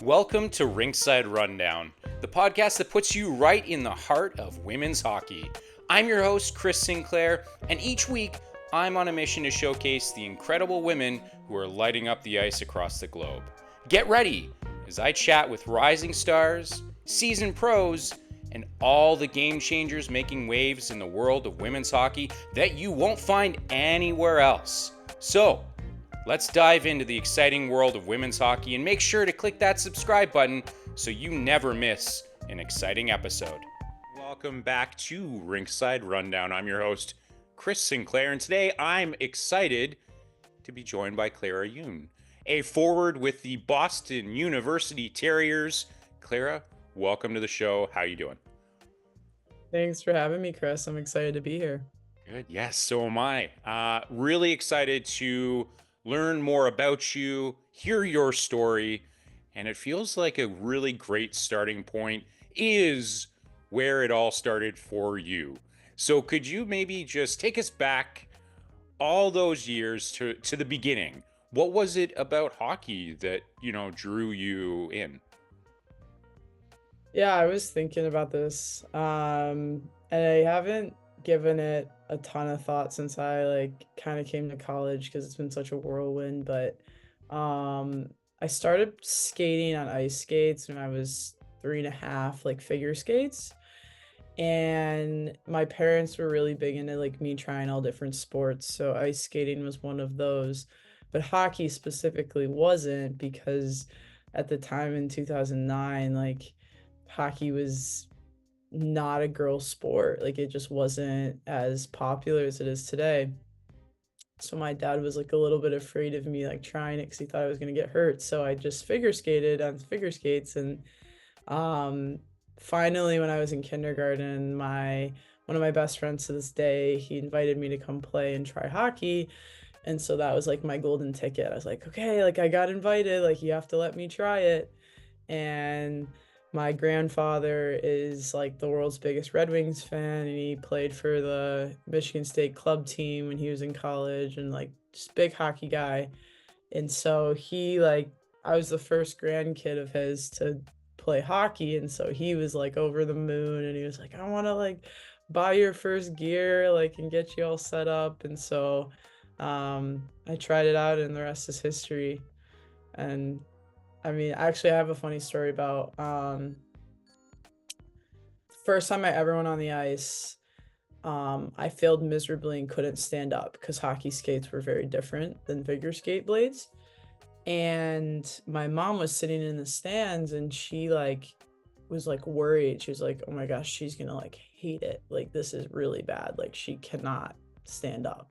Welcome to Rinkside Rundown, the podcast that puts you right in the heart of women's hockey. I'm your host, Chris Sinclair, and each week I'm on a mission to showcase the incredible women who are lighting up the ice across the globe. Get ready as I chat with rising stars, seasoned pros, and all the game changers making waves in the world of women's hockey that you won't find anywhere else. So, let's dive into the exciting world of women's hockey and make sure to click that subscribe button so you never miss an exciting episode. Welcome back to Rinkside Rundown. I'm your host, Chris Sinclair, and today I'm excited to be joined by Clara Yuhn, a forward with the Boston University Terriers. Clara, welcome to the show. How you doing? Thanks for having me, Chris. I'm excited to be here. Good. Yes, so am I. Really excited to learn more about you, hear your story, and it feels like a really great starting point is where it all started for you. So could you maybe just take us back all those years to the beginning? What was it about hockey that, drew you in? Yeah, I was thinking about this. And I haven't given it a ton of thought since I kind of came to college because it's been such a whirlwind, but I started skating on ice skates when I was 3.5, like figure skates. And my parents were really big into me trying all different sports, so ice skating was one of those. But hockey specifically wasn't, because at the time in 2009, hockey was not a girl sport. Like, it just wasn't as popular as it is today. So my dad was a little bit afraid of me trying it because he thought I was going to get hurt. So I just figure skated on figure skates. And finally, when I was in kindergarten, one of my best friends to this day, he invited me to come play and try hockey. And so that was my golden ticket. I was like, okay, I got invited, you have to let me try it. And my grandfather is the world's biggest Red Wings fan, and he played for the Michigan State club team when he was in college, and just big hockey guy. And so I was the first grandkid of his to play hockey, and so he was over the moon, and he was like, I want to buy your first gear and get you all set up. And so I tried it out, and the rest is history. And I mean, actually, I have a funny story about first time I ever went on the ice. I failed miserably and couldn't stand up because hockey skates were very different than figure skate blades. And my mom was sitting in the stands, and she was worried. She was like, oh my gosh, she's gonna hate it. This is really bad. She cannot stand up.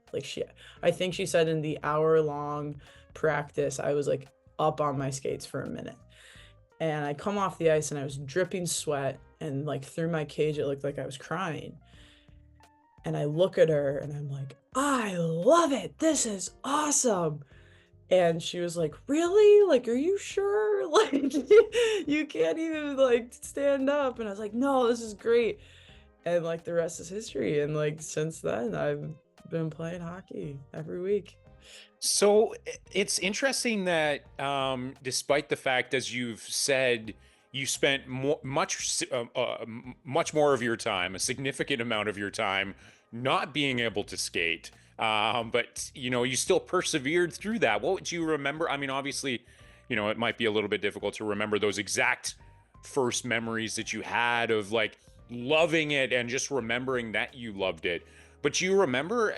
I think she said in the hour-long practice, I was up on my skates for a minute. And I come off the ice and I was dripping sweat, and through my cage it looked like I was crying. And I look at her and I'm like, I love it. This is awesome. And she was like, really? Are you sure? You can't even stand up. And I was like, no, this is great. And the rest is history. And since then I've been playing hockey every week. So it's interesting that despite the fact, as you've said, you spent much more of your time, a significant amount of your time, not being able to skate, but you still persevered through that. What would you remember? I mean, obviously, it might be a little bit difficult to remember those exact first memories that you had of loving it and just remembering that you loved it. But you remember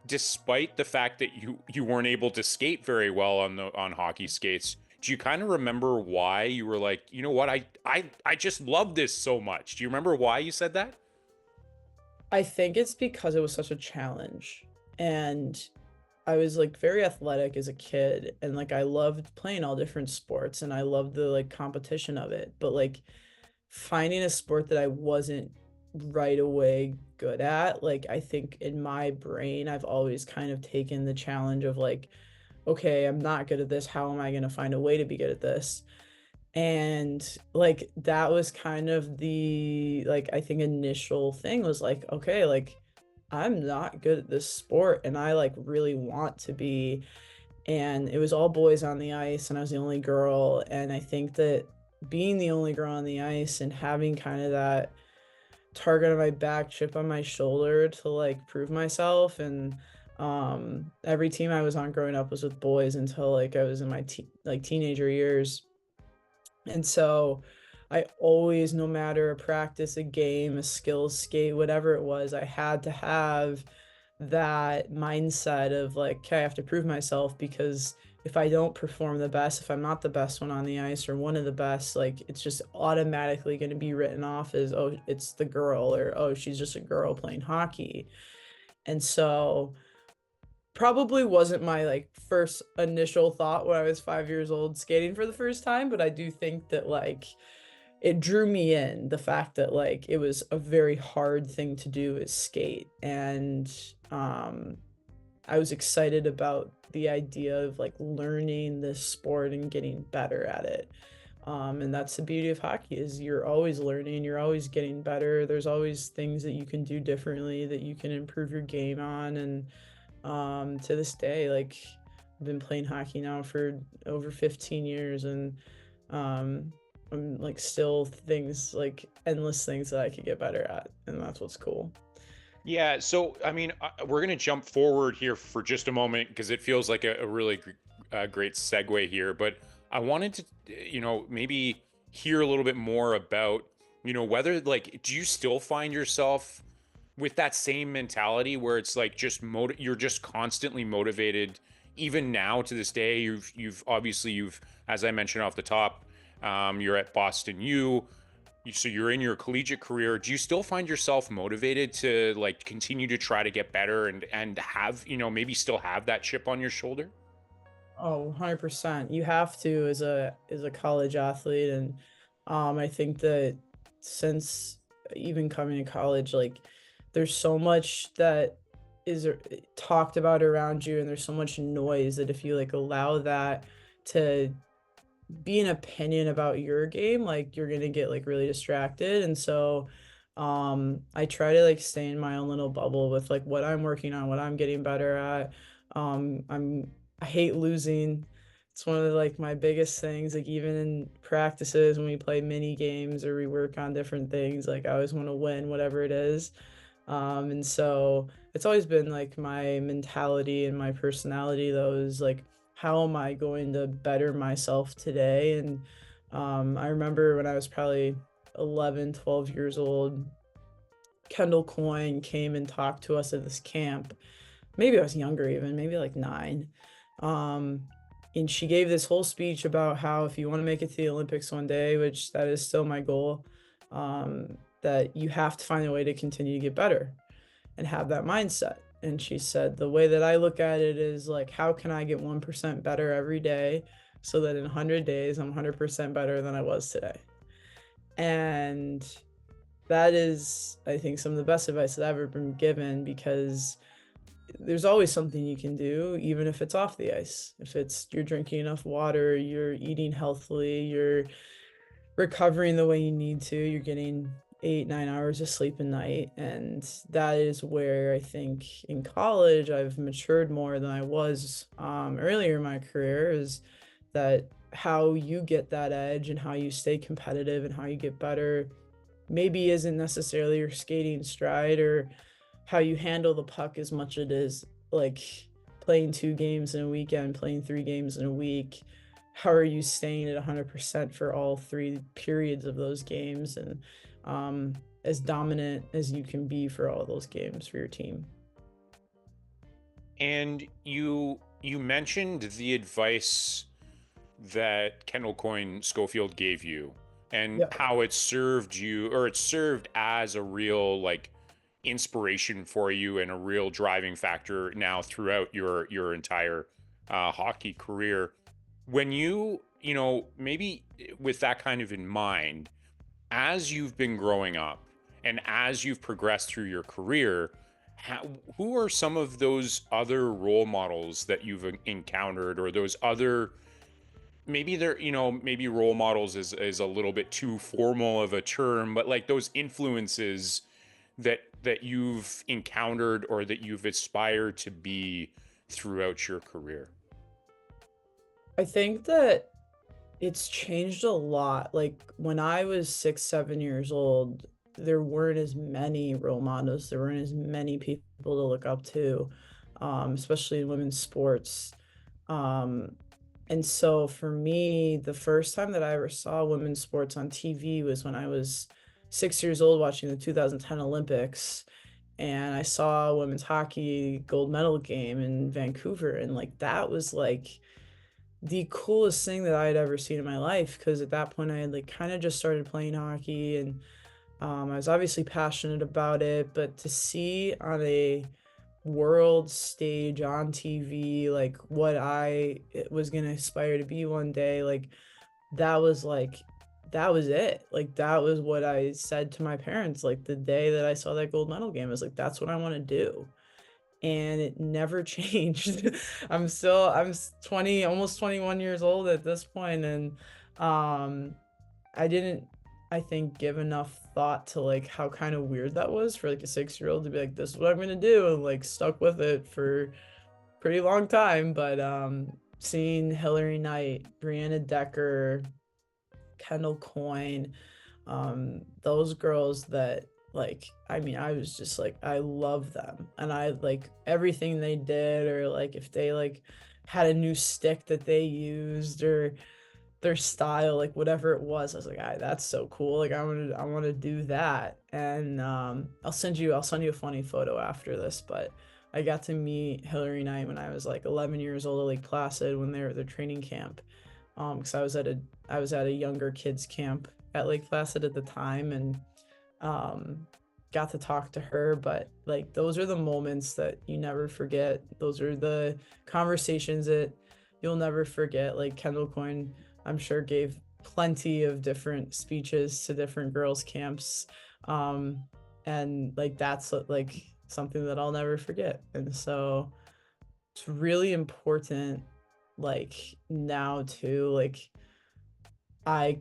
despite the fact that you weren't able to skate very well on hockey skates, do you kind of remember why you were like, you know what, I just love this so much? Do you remember why you said that? I think it's because it was such a challenge, and I was very athletic as a kid, and I loved playing all different sports, and I loved the competition of it. But finding a sport that I wasn't right away good at, I think in my brain I've always kind of taken the challenge of okay, I'm not good at this, how am I going to find a way to be good at this? And that was kind of the I think initial thing was okay, I'm not good at this sport, and I really want to be. and it was all boys on the ice, and I was the only girl. And I think that being the only girl on the ice and having kind of that target on my back, chip on my shoulder to like prove myself. And every team I was on growing up was with boys until like I was in my teenager years. And so I always, no matter a practice, a game, a skills skate, whatever it was, I had to have that mindset of like, okay, I have to prove myself, because if I don't perform the best, if I'm not the best one on the ice or one of the best, like it's just automatically going to be written off as, oh, it's the girl, or oh, she's just a girl playing hockey. And so probably wasn't my like first initial thought when I was 5 years old skating for the first time, but I do think that like it drew me in, the fact that like it was a very hard thing to do is skate. And I was excited about the idea of like learning this sport and getting better at it. And that's the beauty of hockey, is you're always learning, you're always getting better. There's always things that you can do differently, that you can improve your game on. And to this day, like I've been playing hockey now for over 15 years, and I'm like still things, like endless things that I could get better at, and that's what's cool. Yeah, so I mean, we're going to jump forward here for just a moment because it feels like a really great segue here. But I wanted to, maybe hear a little bit more about, whether like, do you still find yourself with that same mentality where it's like you're just constantly motivated, even now to this day? You've obviously as I mentioned off the top, you're at Boston U, so you're in your collegiate career. Do you still find yourself motivated to like continue to try to get better and have, maybe still have that chip on your shoulder? Oh, 100%. You have to, as a college athlete. And I think that since even coming to college, like there's so much that is talked about around you, and there's so much noise that if you like allow that to be an opinion about your game, like you're gonna get like really distracted. And so I try to like stay in my own little bubble with like what I'm working on, what I'm getting better at. I hate losing. It's one of the, like my biggest things, like even in practices when we play mini games or we work on different things, like I always want to win whatever it is. And so it's always been like my mentality and my personality, though, is like, how am I going to better myself today? And I remember when I was probably 11, 12 years old, Kendall Coyne came and talked to us at this camp. Maybe I was younger, even, maybe like 9. Um, and she gave this whole speech about how if you want to make it to the Olympics one day, which that is still my goal, that you have to find a way to continue to get better and have that mindset. And she said, the way that I look at it is like, how can I get 1% better every day so that in 100 days, I'm 100% better than I was today? And that is, I think, some of the best advice that I've ever been given, because there's always something you can do, even if it's off the ice. If it's you're drinking enough water, you're eating healthily, you're recovering the way you need to, you're getting 8, 9 hours of sleep a night. And that is where I think in college I've matured more than I was earlier in my career, is that how you get that edge and how you stay competitive and how you get better maybe isn't necessarily your skating stride or how you handle the puck, as much as it is like playing 2 games in a weekend, playing 3 games in a week. How are you staying at 100% for all 3 periods of those games, and as dominant as you can be for all those games for your team? And you mentioned the advice that Kendall Coyne Schofield gave you and Yeah. how it served you, or it served as a real like inspiration for you and a real driving factor now throughout your entire hockey career. When maybe with that kind of in mind, as you've been growing up and as you've progressed through your career, who are some of those other role models that you've encountered, or those other, maybe they're, maybe role models is a little bit too formal of a term, but like those influences that you've encountered or that you've aspired to be throughout your career? I think that it's changed a lot. Like when I was 6, 7 years old, there weren't as many role models. There weren't as many people to look up to, especially in women's sports. Um, and so for me, the first time that I ever saw women's sports on TV was when I was 6 years old watching the 2010 Olympics. And I saw a women's hockey gold medal game in Vancouver. And like that was like the coolest thing that I had ever seen in my life, because at that point I had like kind of just started playing hockey, and I was obviously passionate about it, but to see on a world stage on TV like what I was going to aspire to be one day, that was like that was it. Like that was what I said to my parents like the day that I saw that gold medal game. I was like, that's what I want to do, and it never changed. I'm 20, almost 21 years old at this point, and um I didn't, I think, give enough thought to like how kind of weird that was for like a 6-year-old to be like, this is what I'm gonna do, and like stuck with it for pretty long time. But seeing Hillary Knight, Brianna Decker, Kendall Coyne, those girls that like, I mean, I was just like, I love them, and I like everything they did, or like if they like had a new stick that they used, or their style, like whatever it was, I was like, that's so cool. Like I want to do that. And I'll send you a funny photo after this, but I got to meet Hillary Knight when I was like 11 years old at Lake Placid when they were at their training camp. Because I was at a younger kids camp at Lake Placid at the time, and um got to talk to her. But like those are the moments that you never forget. Those are the conversations that you'll never forget. Like Kendall Coyne, I'm sure, gave plenty of different speeches to different girls camps, um and like that's like something that I'll never forget. And so it's really important, like now too, like I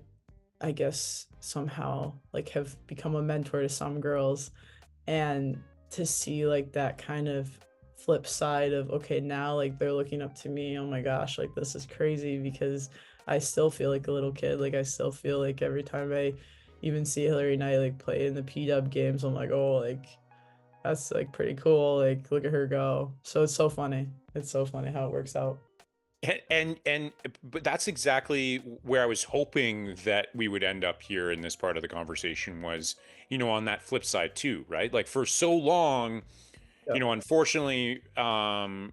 I guess somehow like have become a mentor to some girls, and to see like that kind of flip side of, okay, now like they're looking up to me. Oh my gosh, like this is crazy, because I still feel like a little kid. Like I still feel like every time I even see Hillary Knight like play in the P-Dub games, I'm like, oh, like that's like pretty cool. Like look at her go. So it's so funny. It's so funny how it works out. And but that's exactly where I was hoping that we would end up here in this part of the conversation was, on that flip side too, right? Like for so long, Yep. unfortunately, earlier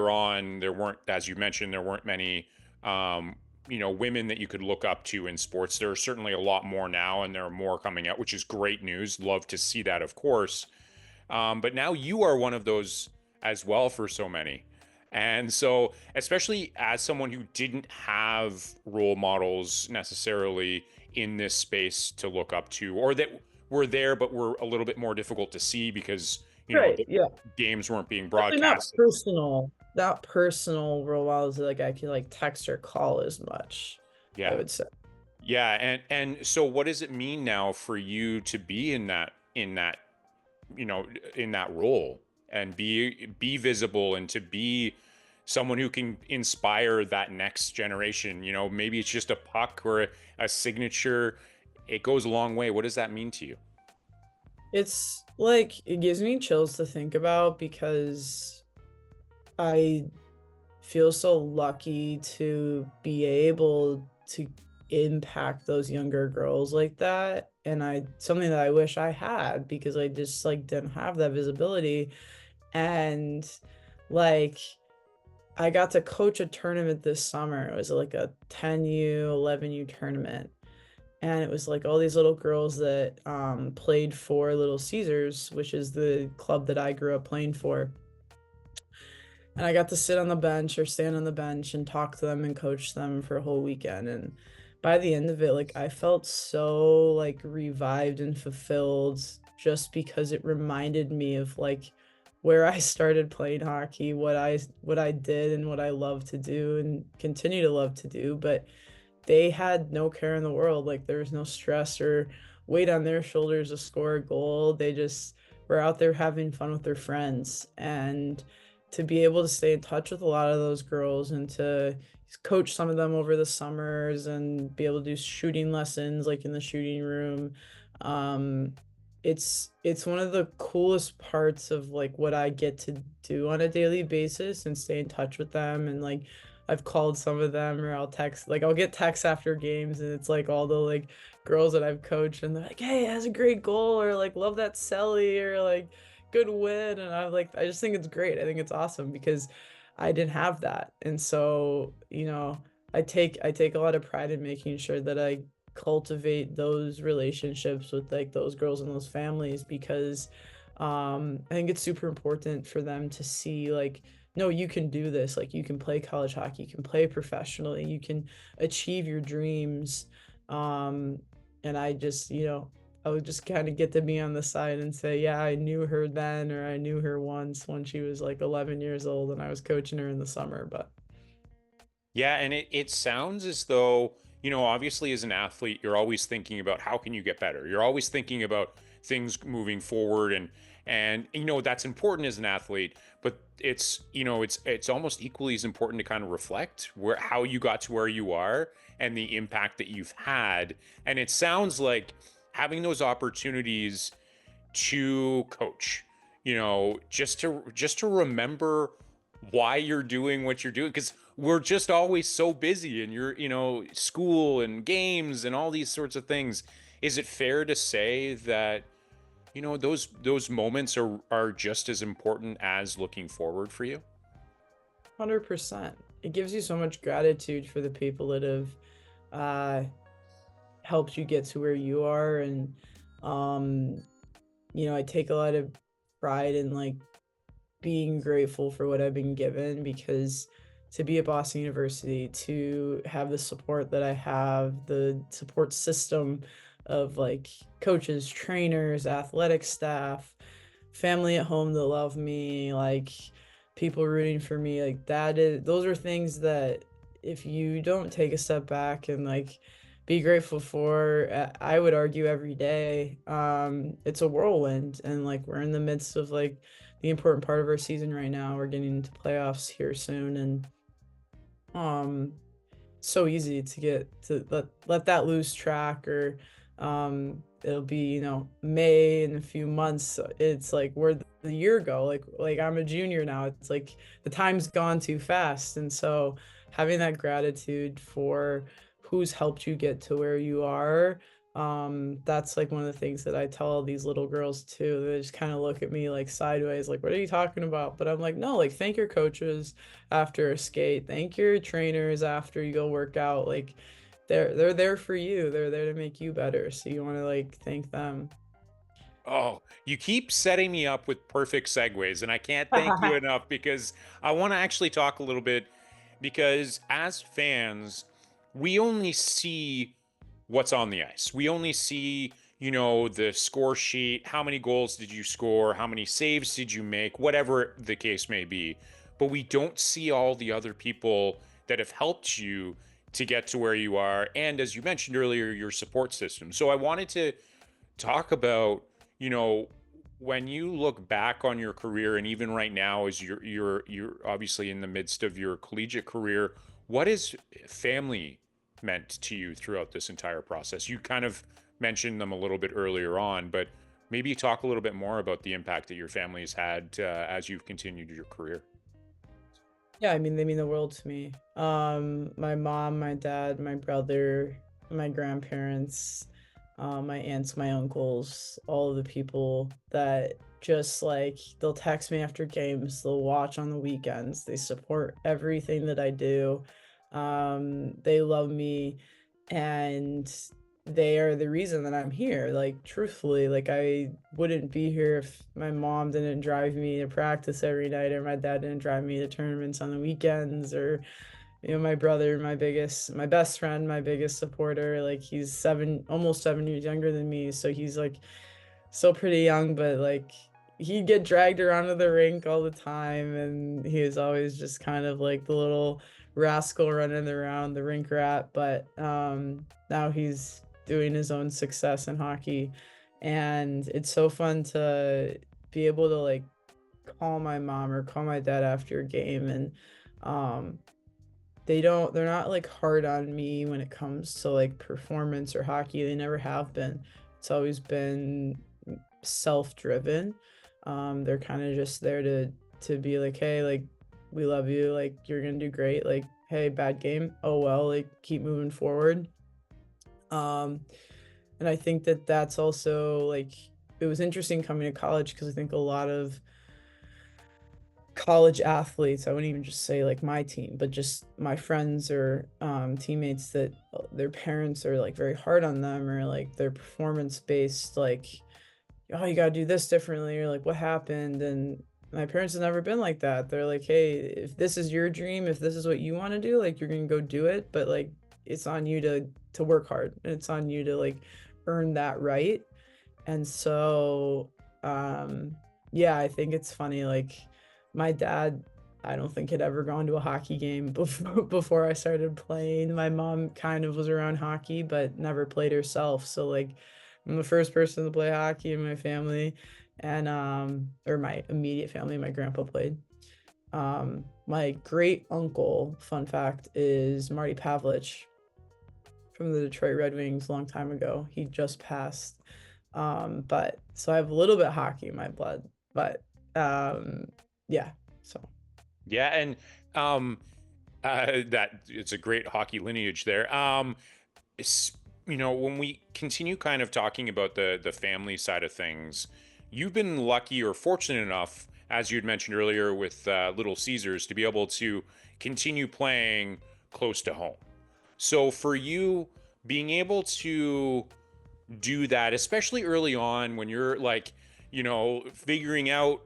on there weren't, as you mentioned, there weren't many, women that you could look up to in sports. There are certainly a lot more now, and there are more coming out, which is great news. Love to see that, of course. But now you are one of those as well for so many. And so, especially as someone who didn't have role models necessarily in this space to look up to, or that were there but were a little bit more difficult to see because, Right. the Yeah. games weren't being Definitely not broadcasted. personal. Not personal role models that like I can like text or call as much, I Yeah. would say. Yeah. And so what does it mean now for you to be you know, in that role and be visible and to be someone who can inspire that next generation? Maybe it's just a puck or a signature. It goes a long way. What does that mean to you? It's like it gives me chills to think about, because I feel so lucky to be able to impact those younger girls like that. And I something that I wish I had, because I just like didn't have that visibility. And like I got to coach a tournament this summer. It was like a 10U, 11U tournament. And it was like all these little girls that played for Little Caesars, which is the club that I grew up playing for. And I got to sit on the bench or stand on the bench and talk to them and coach them for a whole weekend. And by the end of it, like I felt so like revived and fulfilled, just because it reminded me of like where I started playing hockey, what I did and what I love to do and continue to love to do. But they had no care in the world. Like there was no stress or weight on their shoulders to score a goal. They just were out there having fun with their friends. And to be able to stay in touch with a lot of those girls and to coach some of them over the summers and be able to do shooting lessons like in the shooting room. Um, it's one of the coolest parts of like what I get to do on a daily basis and stay in touch with them. And like I've called some of them, or I'll get texts after games, and it's like all the like girls that I've coached, and they're like, "Hey, that's a great goal," or like, "Love that celly," or like, "Good win." And I just think it's great. I think it's awesome because I didn't have that. And so, I take a lot of pride in making sure that I cultivate those relationships with like those girls and those families, because I think it's super important for them to see like, no, you can do this. Like, you can play college hockey, you can play professionally, you can achieve your dreams. Um, and I would just kind of get to be on the side and say, yeah, I knew her then, or I knew her once when she was like 11 years old and I was coaching her in the summer. But Yeah, and it sounds as though, obviously as an athlete, you're always thinking about how can you get better. You're always thinking about things moving forward, and that's important as an athlete, but it's almost equally as important to kind of reflect how you got to where you are and the impact that you've had. And it sounds like having those opportunities to coach, just to remember why you're doing what you're doing, because we're just always so busy, and you're school and games and all these sorts of things. Is it fair to say that those moments are just as important as looking forward for you? 100%. It gives you so much gratitude for the people that have uh, helped you get to where you are. And, um, I take a lot of pride in like being grateful for what I've been given, because to be at Boston University, to have the support that I have, the support system of like coaches, trainers, athletic staff, family at home that love me, like people rooting for me, like those are things that if you don't take a step back and like be grateful for, I would argue every day, it's a whirlwind. And like we're in the midst of like the important part of our season right now. We're getting into playoffs here soon, and um so easy to get to let that lose track. Or it'll be, May in a few months, it's like where the year go. Like I'm a junior now. It's like the time's gone too fast. And so having that gratitude for who's helped you get to where you are, that's like one of the things that I tell all these little girls too. They just kind of look at me like sideways, like, what are you talking about? But I'm like, no, like, thank your coaches after a skate, thank your trainers after you go work out. Like, they're there for you, they're there to make you better, so you want to like thank them. Oh, you keep setting me up with perfect segues, and I can't thank you enough, because I want to actually talk a little bit, because as fans, we only see what's on the ice. We only see, the score sheet, how many goals did you score, how many saves did you make, whatever the case may be. But we don't see all the other people that have helped you to get to where you are. And as you mentioned earlier, your support system. So I wanted to talk about, you know, when you look back on your career, and even right now as you're obviously in the midst of your collegiate career, what has family meant to you throughout this entire process? You kind of mentioned them a little bit earlier on, but maybe talk a little bit more about the impact that your family has had as you've continued your career. Yeah, I mean, they mean the world to me. My mom, my dad, my brother, my grandparents, my aunts, my uncles, all of the people that just like they'll text me after games, they'll watch on the weekends, they support everything that I do. They love me, and they are the reason that I'm here. Like, truthfully, like I wouldn't be here if my mom didn't drive me to practice every night, or my dad didn't drive me to tournaments on the weekends, or my brother, my best friend, my biggest supporter. Like, he's almost 7 years younger than me, so he's like still pretty young, but like he'd get dragged around to the rink all the time, and he was always just kind of like the little rascal running around, the rink rat. But now he's doing his own success in hockey, and it's so fun to be able to like call my mom or call my dad after a game, and um they're not like hard on me when it comes to like performance or hockey. They never have been. It's always been self-driven. They're kind of just there to be like, hey, like we love you, like you're gonna do great, like hey, bad game, oh well, like keep moving forward. um and I think that that's also like, it was interesting coming to college because I think a lot of college athletes, I wouldn't even just say like my team, but just my friends or teammates, that their parents are like very hard on them, or like they're performance based, like, oh, you got to do this differently, or like what happened. And my parents have never been like that. They're like, hey, if this is your dream, if this is what you want to do, like you're gonna go do it, but like it's on you to work hard, and it's on you to like earn that right. And so, yeah, I think it's funny. Like, my dad, I don't think had ever gone to a hockey game before I started playing. My mom kind of was around hockey, but never played herself. So, like, I'm the first person to play hockey in my family, and or my immediate family. My grandpa played. My great uncle, fun fact, is Marty Pavlich from the Detroit Red Wings a long time ago. He just passed. But so I have a little bit of hockey in my blood, but yeah, so Yeah, and that it's a great hockey lineage there. It's, when we continue kind of talking about the family side of things, you've been lucky or fortunate enough, as you'd mentioned earlier with Little Caesars, to be able to continue playing close to home. So for you, being able to do that, especially early on when you're like, figuring out,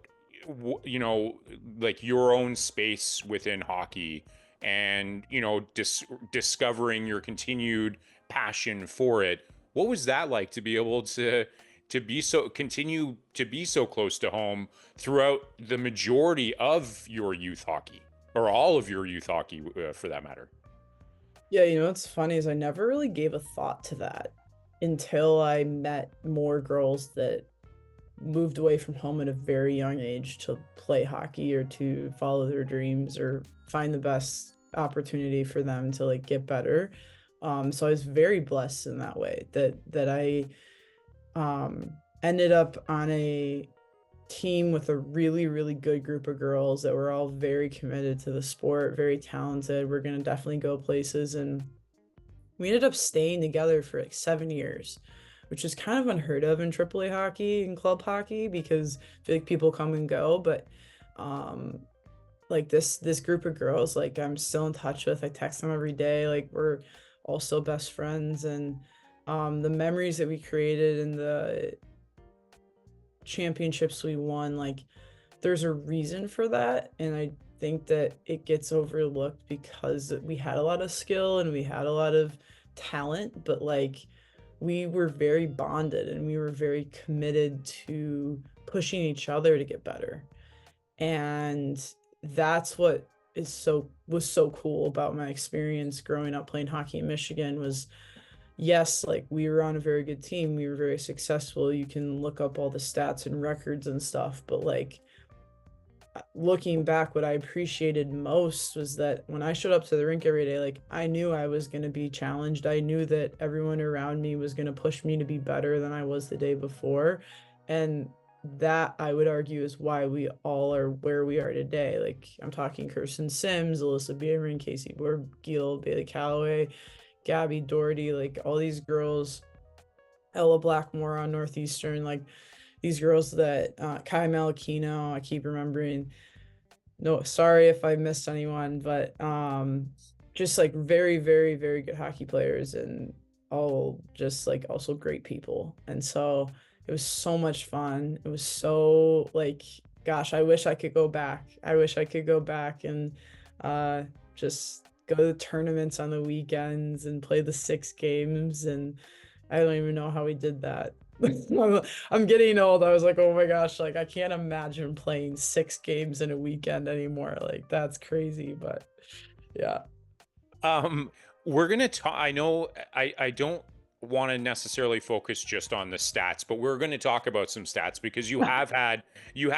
like your own space within hockey, and, discovering your continued passion for it. What was that like to be able to be so continue to be so close to home throughout the majority of your youth hockey, or all of your youth hockey, for that matter? yeah, what's funny is I never really gave a thought to that until I met more girls that moved away from home at a very young age to play hockey or to follow their dreams or find the best opportunity for them to like get better. So I was very blessed in that way, that I ended up on a team with a really, really good group of girls that were all very committed to the sport, very talented. We're going to definitely go places. And we ended up staying together for like 7 years, which is kind of unheard of in AAA hockey and club hockey, because I feel like people come and go. But um, like this group of girls, like I'm still in touch with. I text them every day. Like we're also best friends, and the memories that we created and the championships we won, like there's a reason for that. And I think that it gets overlooked because we had a lot of skill and we had a lot of talent, but like we were very bonded and we were very committed to pushing each other to get better. And that's what was so cool about my experience growing up playing hockey in Michigan. Was, yes, like we were on a very good team, we were very successful. You can look up all the stats and records and stuff, but like looking back, what I appreciated most was that when I showed up to the rink every day, like I knew I was going to be challenged. I knew that everyone around me was going to push me to be better than I was the day before. And that, I would argue, is why we all are where we are today. Like I'm talking Kirsten Sims, Alyssa Bierman, Casey Borgiel, Bailey Calloway, Gabby Doherty, like all these girls, Ella Blackmore on Northeastern, like these girls that Kai Malakino, I keep remembering. No, sorry if I missed anyone, but just like very, very, very good hockey players, and all just like also great people. And so it was so much fun. It was so like, gosh, I wish I could go back. I wish I could go back and uh just go to tournaments on the weekends and play the 6 games. And I don't even know how we did that. I'm getting old. I was like, oh my gosh, like I can't imagine playing 6 games in a weekend anymore. Like that's crazy, but yeah. Um, we're gonna talk. I know I don't want to necessarily focus just on the stats, but we're going to talk about some stats because you have had, you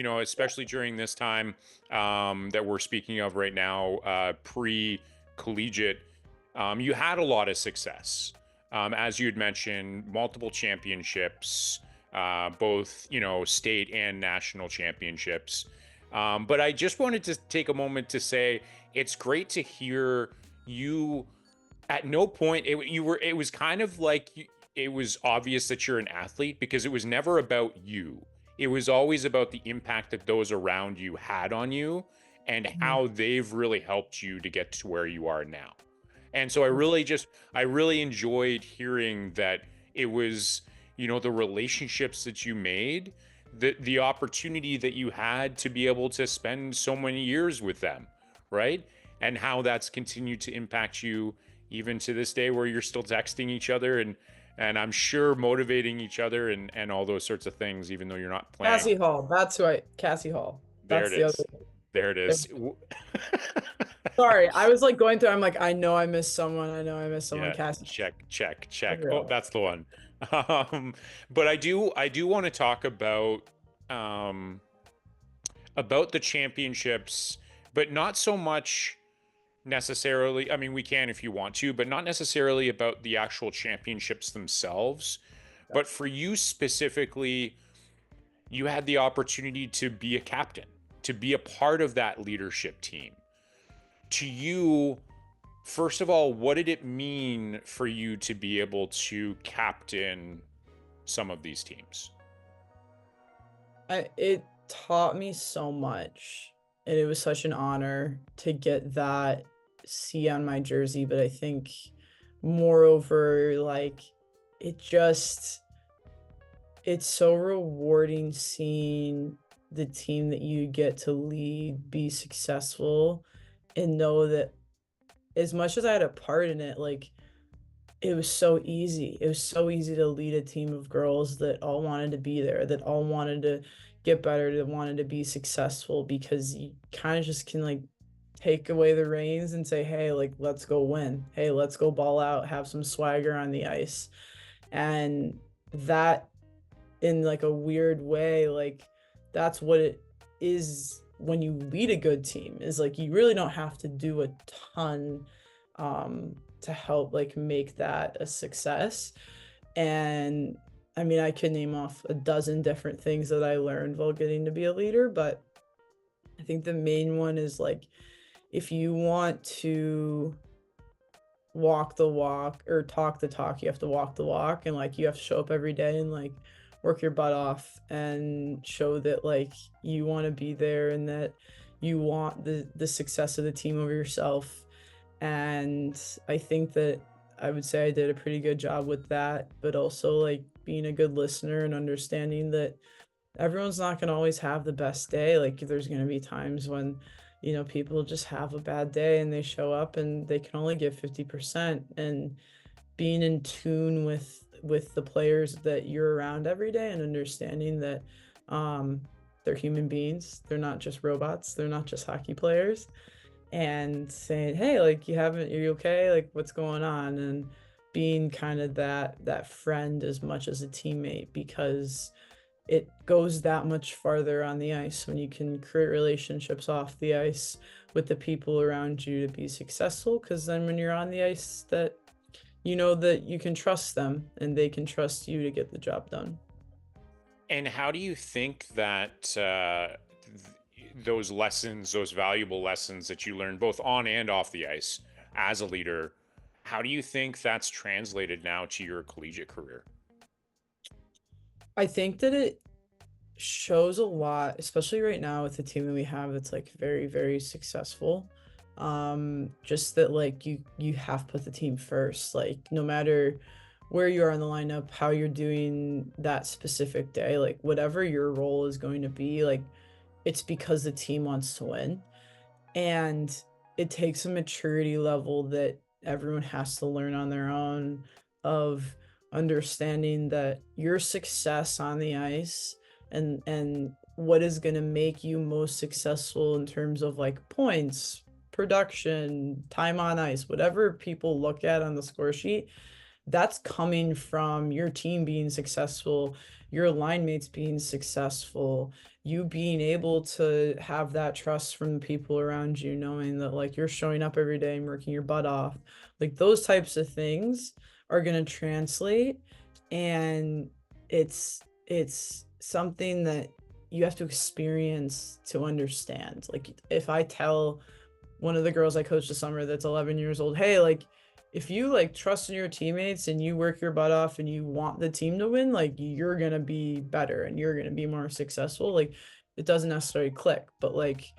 know, especially during this time that we're speaking of right now, pre-collegiate, you had a lot of success. As you had mentioned, multiple championships, both, you know, state and national championships. But I just wanted to take a moment to say it's great to hear you. At no point it was kind of like it was obvious that you're an athlete because it was never about you. It was always about the impact that those around you had on you and Mhm. how they've really helped you to get to where you are now. And so Mhm. I really enjoyed hearing that it was, you know, the relationships that you made, the opportunity that you had to be able to spend so many years with them, right? And how that's continued to impact you even to this day where you're still texting each other and I'm sure motivating each other and all those sorts of things, even though you're not playing. Cassie Hall. That's who Cassie Hall. There That's it the other is. There it one. is. Sorry, I was like going through. I'm like, I know I missed someone. I know I missed someone. Yeah, Cassie. check. Oh, Unreal. that's the one. But I do want to talk um, about the championships, but not so much necessarily. I mean, we can if you want to, but not necessarily about the actual championships themselves. But for you specifically, you had the opportunity to be a captain, to be a part of that leadership team. To you, first of all, what did it mean for you to be able to captain some of these teams? It taught me so much, and it was such an honor to get that C on my jersey. But I think, moreover, like it just it's so rewarding seeing the team that you get to lead be successful and know that as much as I had a part in it, like it was so easy. It was so easy to lead a team of girls that all wanted to be there, that all wanted to get better, that wanted to be successful because you kind of just can like take away the reins and say, "Hey, like let's go win. Hey, let's go ball out, have some swagger on the ice." And that in like a weird way, like that's what it is when you lead a good team is like you really don't have to do a ton to help like make that a success. And I mean, I could name off a dozen different things that I learned while getting to be a leader, but I think the main one is like if you want to walk the walk or talk the talk, you have to walk the walk, and like you have to show up every day and like work your butt off and show that like you want to be there and that you want the success of the team over yourself. And I think that I would say I did a pretty good job with that, but also like being a good listener and understanding that everyone's not going to always have the best day. Like there's going to be times when, you know, people just have a bad day and they show up and they can only give 50%. And being in tune with the players that you're around every day and understanding that um they're human beings. They're not just robots. They're not just hockey players. And saying, "Hey, like are you okay? Like what's going on?" And being kind of that friend as much as a teammate because it goes that much farther on the ice when you can create relationships off the ice with the people around you to be successful, because then when you're on the ice that you know that you can trust them and they can trust you to get the job done. And how do you think that those lessons, those valuable lessons that you learned both on and off the ice as a leader, how do you think that's translated now to your collegiate career? I think that it shows a lot, especially right now with the team that we have that's like very, very successful. Just that like you have put the team first. Like no matter where you are in the lineup, how you're doing that specific day, like whatever your role is going to be, like it's because the team wants to win. And it takes a maturity level that everyone has to learn on their own of understanding that your success on the ice and what is going to make you most successful in terms of like points, production, time on ice, whatever people look at on the score sheet, that's coming from your team being successful, your line mates being successful, you being able to have that trust from the people around you, knowing that like you're showing up every day and working your butt off. Like those types of things are going to translate, and it's something that you have to experience to understand. Like if I tell one of the girls I coached this summer that's 11 years old, hey, like if you like trust in your teammates and you work your butt off and you want the team to win, like you're gonna be better and you're gonna be more successful. Like it doesn't necessarily click, but like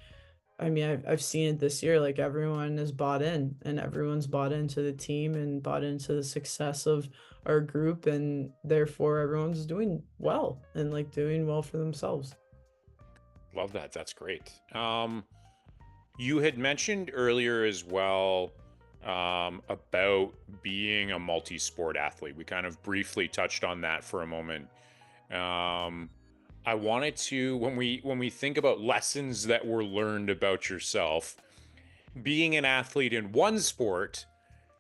I mean, I've seen it this year. Like everyone is bought in, and everyone's bought into the team and bought into the success of our group, and therefore everyone's doing well and like doing well for themselves. Love that. That's great. You had mentioned earlier as well about being a multi-sport athlete. We kind of briefly touched on that for a moment. I wanted to, when we think about lessons that were learned about yourself, being an athlete in one sport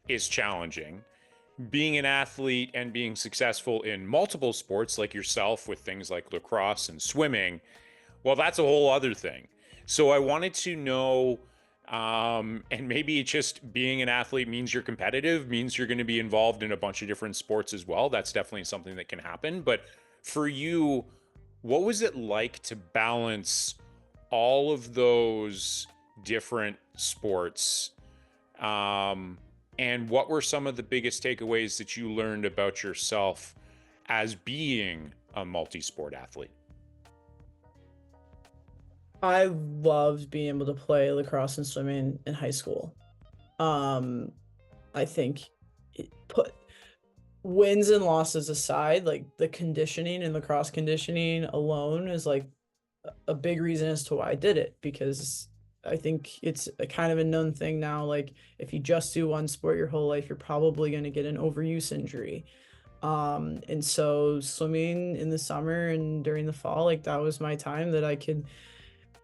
is challenging. Being an athlete and being successful in multiple sports, like yourself with things like lacrosse and swimming, well, that's a whole other thing. So I wanted to know, and maybe just being an athlete means you're competitive, means you're going to be involved in a bunch of different sports as well. That's definitely something that can happen. But for you, what was it like to balance all of those different sports? And what were some of the biggest takeaways that you learned about yourself as being a multi-sport athlete? I loved being able to play lacrosse and swimming in high school. Um, I think it put wins and losses aside, like the conditioning and lacrosse conditioning alone is like a big reason as to why I did it, because I think it's a kind of a known thing now. Like if you just do one sport your whole life, you're probably going to get an overuse injury. And so swimming in the summer and during the fall, like that was my time that I could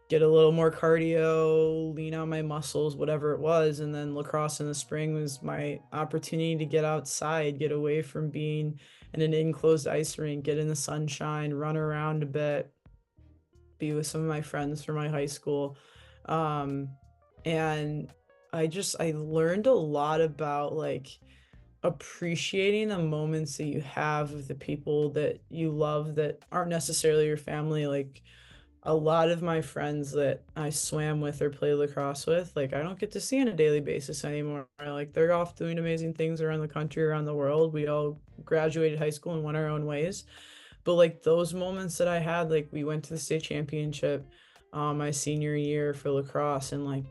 get a little more cardio, lean out my muscles, whatever it was. And then lacrosse in the spring was my opportunity to get outside, get away from being in an enclosed ice rink, get in the sunshine, run around a bit, be with some of my friends from my high school. Um, and I learned a lot about like appreciating the moments that you have with the people that you love that aren't necessarily your family. Like a lot of my friends that I swam with or play lacrosse with, like I don't get to see on a daily basis anymore. Like they're off doing amazing things around the country, around the world. We all graduated high school and went our own ways. But like those moments that I had, like we went to the state championship my senior year for lacrosse, and like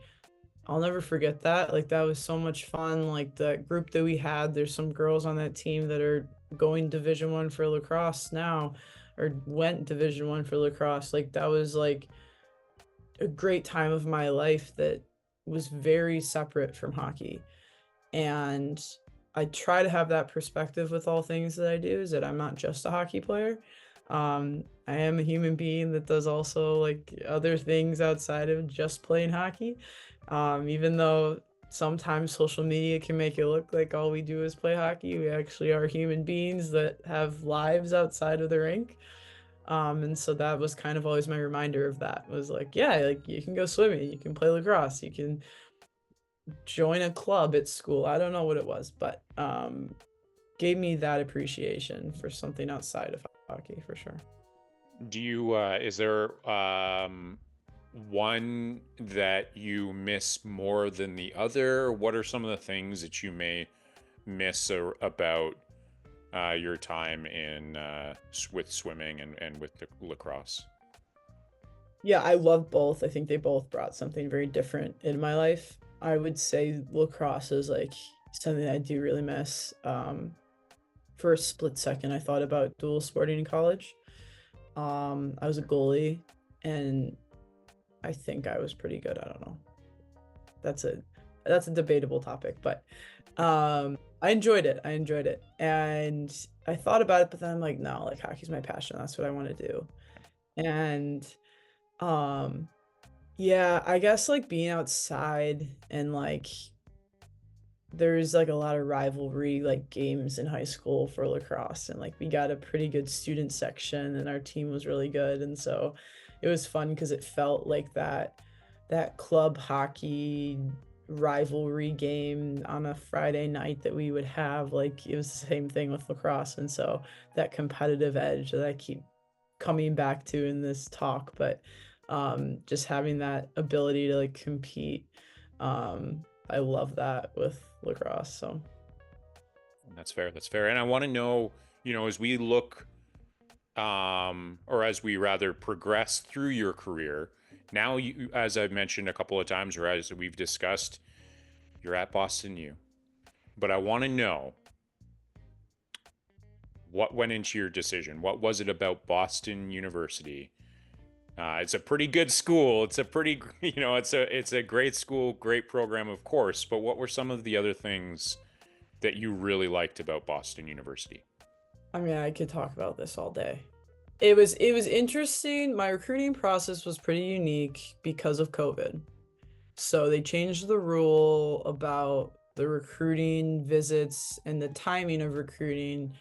I'll never forget that. Like that was so much fun. Like the group that we had, there's some girls on that team that are going Division 1 for lacrosse now, or went Division 1 for lacrosse. Like that was like a great time of my life that was very separate from hockey. And I try to have that perspective with all things that I do, is that I'm not just a hockey player. I am a human being that does also like other things outside of just playing hockey. Even though sometimes social media can make it look like all we do is play hockey, we actually are human beings that have lives outside of the rink. And so that was kind of always my reminder of that, was like, yeah, like you can go swimming, you can play lacrosse, you can join a club at school. I don't know what it was, but gave me that appreciation for something outside of hockey for sure. Do you, is there one that you miss more than the other? What are some of the things that you may miss about your time in with swimming and with the lacrosse? Yeah, I love both. I think they both brought something very different in my life. I would say lacrosse is like something I do really miss. For a split second, I thought about dual sporting in college. I was a goalie, and I think I was pretty good. I don't know. That's a that's a debatable topic, but I enjoyed it. I enjoyed it. And I thought about it, but then I'm like, no, like hockey's my passion. That's what I want to do. And um Yeah, I guess like being outside and like there's like a lot of rivalry like games in high school for lacrosse, and like we got a pretty good student section and our team was really good, and so it was fun because it felt like that club hockey rivalry game on a Friday night that we would have. Like it was the same thing with lacrosse, and so that competitive edge that I keep coming back to in this talk, but just having that ability to like compete, I love that with lacrosse. So That's fair. That's fair. And I want to know, as we look, or as we rather progress through your career, now you, as I've mentioned a couple of times, or as we've discussed, you're at Boston U. But I want to know what went into your decision. What was it about Boston University? It's a pretty good school. It's a pretty, it's a great school, great program, of course. But what were some of the other things that you really liked about Boston University? I mean, I could talk about this all day. It was interesting. My recruiting process was pretty unique because of COVID. So they changed the rule about the recruiting visits and the timing of recruiting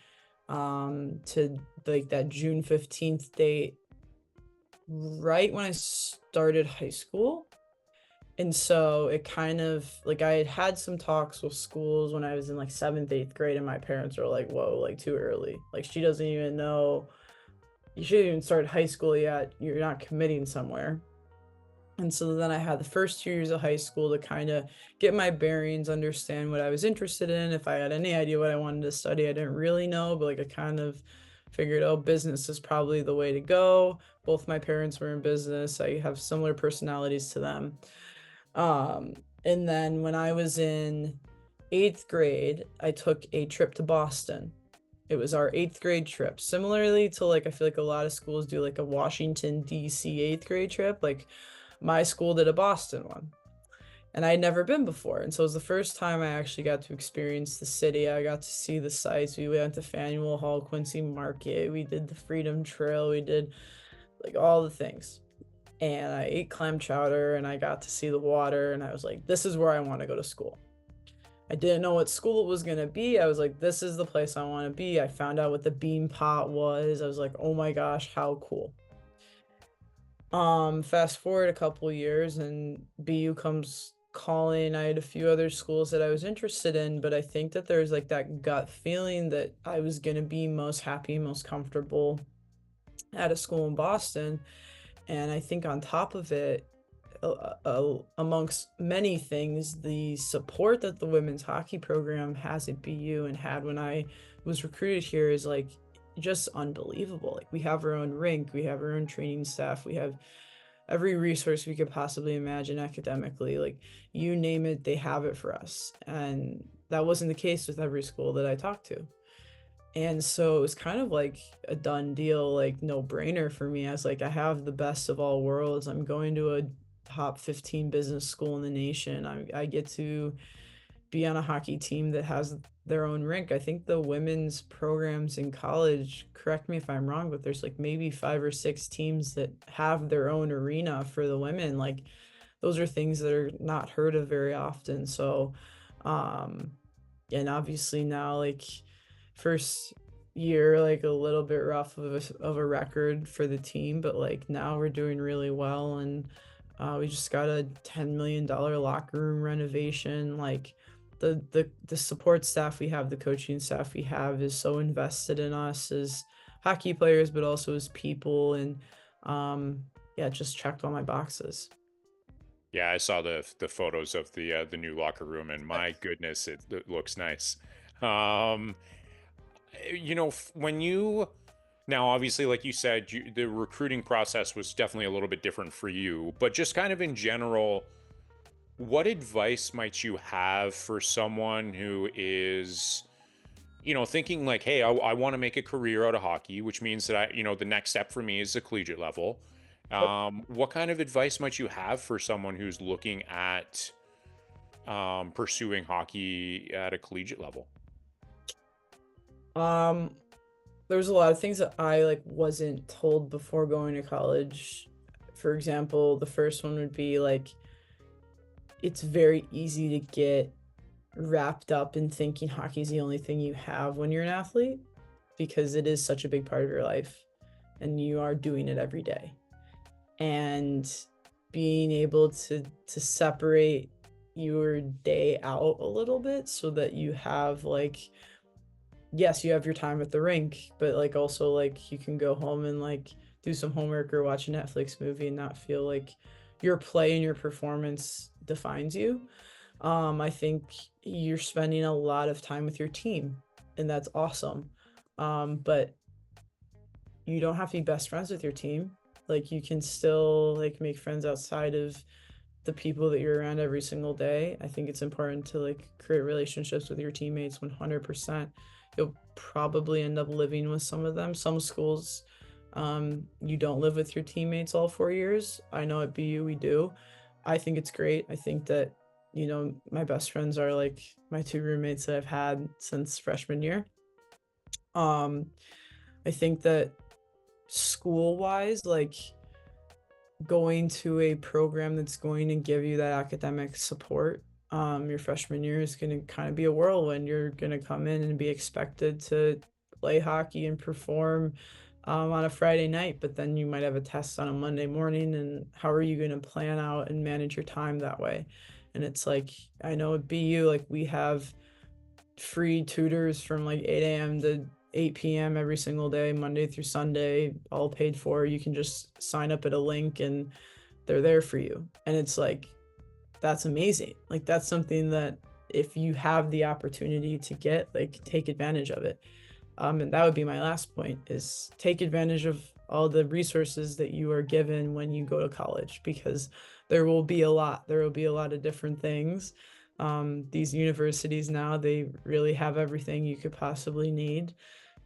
to like that June 15th date right when I started high school. And so it kind of like I had had some talks with schools when I was in like seventh, eighth grade, and my parents were like, whoa, like too early. Like she doesn't even know you shouldn't even start high school yet. You're not committing somewhere. And so then I had the first 2 years of high school to kind of get my bearings, understand what I was interested in. If I had any idea what I wanted to study, I didn't really know, but like I kind of figured, oh, business is probably the way to go. Both my parents were in business. I have similar personalities to them. Um, and then when I was in eighth grade, I took a trip to Boston. It was our eighth grade trip. Similarly to like, I feel like a lot of schools do like a Washington, D.C. eighth grade trip. Like my school did a Boston one. And I had never been before. And so it was the first time I actually got to experience the city. I got to see the sights. We went to Faneuil Hall, Quincy Market. We did the Freedom Trail. We did like all the things. And I ate clam chowder and I got to see the water. And I was like, this is where I want to go to school. I didn't know what school it was going to be. I was like, this is the place I want to be. I found out what the bean pot was. I was like, oh my gosh, how cool. Fast forward a couple years and BU comes calling. I had a few other schools that I was interested in, but I think that there's like that gut feeling that I was going to be most happy, most comfortable at a school in Boston. And I think on top of it, amongst many things, the support that the women's hockey program has at BU and had when I was recruited here is like just unbelievable. Like we have our own rink, we have our own training staff, we have every resource we could possibly imagine academically. Like you name it, they have it for us. And that wasn't the case with every school that I talked to. And so it was kind of like a done deal, like no brainer for me. I was like, I have the best of all worlds. I'm going to a top 15 business school in the nation. I get to be on a hockey team that has their own rink. I think the women's programs in college, correct me if I'm wrong, but there's like maybe 5 or 6 teams that have their own arena for the women. Like those are things that are not heard of very often. So, um, and obviously now like first year like a little bit rough of a record for the team, but like now we're doing really well, and we just got a $10 million locker room renovation. Like the support staff we have, the coaching staff we have is so invested in us as hockey players, but also as people, and yeah, just checked all my boxes. Yeah, I saw the photos of the new locker room, and my goodness, it looks nice. Um, when you now obviously, like you said, the recruiting process was definitely a little bit different for you, but just kind of in general, what advice might you have for someone who is, thinking like, hey, I want to make a career out of hockey, which means that the next step for me is the collegiate level. What kind of advice might you have for someone who's looking at pursuing hockey at a collegiate level? There was a lot of things that I like wasn't told before going to college. For example, the first one would be like, it's very easy to get wrapped up in thinking hockey is the only thing you have when you're an athlete, because it is such a big part of your life and you are doing it every day. And being able to separate your day out a little bit so that you have like, yes, you have your time at the rink, but like also like you can go home and like do some homework or watch a Netflix movie and not feel like your play and your performance defines you. I think you're spending a lot of time with your team, and that's awesome. But you don't have to be best friends with your team. Like you can still like make friends outside of the people that you're around every single day. I think it's important to like create relationships with your teammates 100%. You'll probably end up living with some of them. Some schools, you don't live with your teammates all 4 years. I know at BU we do. I think it's great. I think that, my best friends are like my two roommates that I've had since freshman year. Um, I think that school wise, like going to a program that's going to give you that academic support, your freshman year is going to kind of be a whirlwind. You're going to come in and be expected to play hockey and perform on a Friday night, but then you might have a test on a Monday morning. And how are you going to plan out and manage your time that way? And it's like, I know at BU, like we have free tutors from like 8 a.m. to 8 p.m. every single day, Monday through Sunday, all paid for. You can just sign up at a link and they're there for you. And it's like, that's amazing. Like, that's something that if you have the opportunity to get, like, take advantage of it. And that would be my last point, is take advantage of all the resources that you are given when you go to college, because there will be a lot. There will be a lot of different things. These universities now, they really have everything you could possibly need,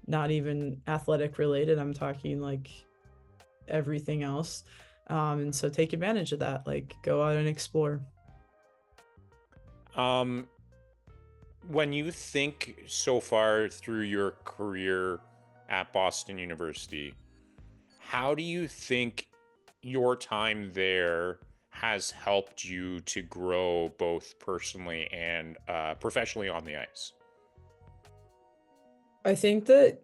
not even athletic related. I'm talking like everything else. And so take advantage of that, like go out and explore. Um, when you think so far through your career at Boston University, how do you think your time there has helped you to grow both personally and professionally on the ice? I think that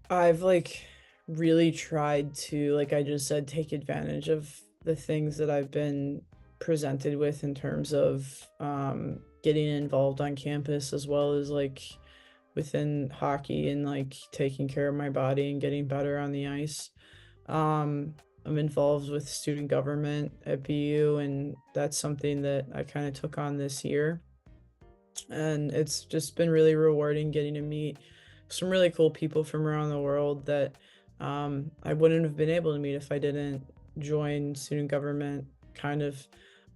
I've like really tried to, like I just said, take advantage of the things that I've been presented with in terms of getting involved on campus, as well as like within hockey, and like taking care of my body and getting better on the ice. I'm involved with student government at BU, and that's something that I kind of took on this year. And it's just been really rewarding getting to meet some really cool people from around the world that I wouldn't have been able to meet if I didn't join student government kind of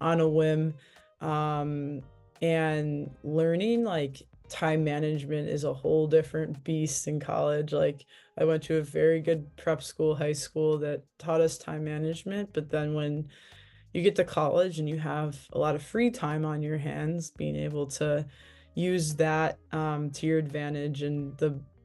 on a whim. Um, and learning like time management is a whole different beast in college. Like I went to a very good prep school, high school, that taught us time management, but then when you get to college and you have a lot of free time on your hands, being able to use that to your advantage and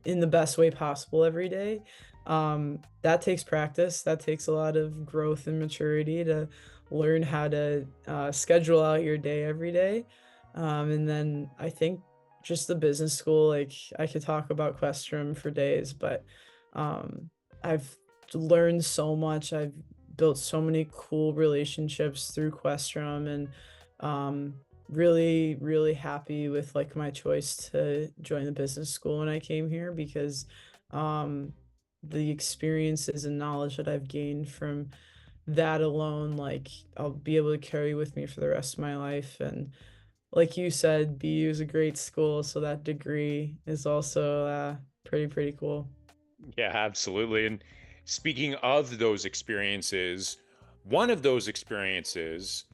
in the best way possible every day. That takes practice. That takes a lot of growth and maturity to learn how to schedule out your day every day. And then I think just the business school, like I could talk about Questrom for days, but I've learned so much. I've built so many cool relationships through Questrom, and really, really happy with like my choice to join the business school when I came here, because um, the experiences and knowledge that I've gained from that alone, like I'll be able to carry with me for the rest of my life. And like you said, BU is a great school, so that degree is also pretty cool. Yeah, absolutely. And speaking of those experiences, one of those experiences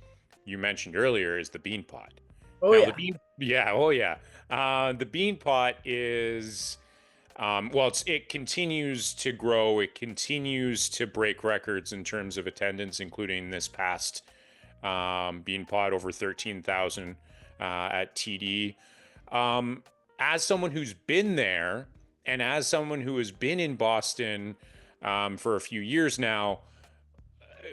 you mentioned earlier is the bean pot. Oh Now, the yeah. bean, yeah, oh yeah. The bean pot is, well, it continues to grow. It continues to break records in terms of attendance, including this past bean pot over 13,000 at TD. Um, as someone who's been there and as someone who has been in Boston for a few years now,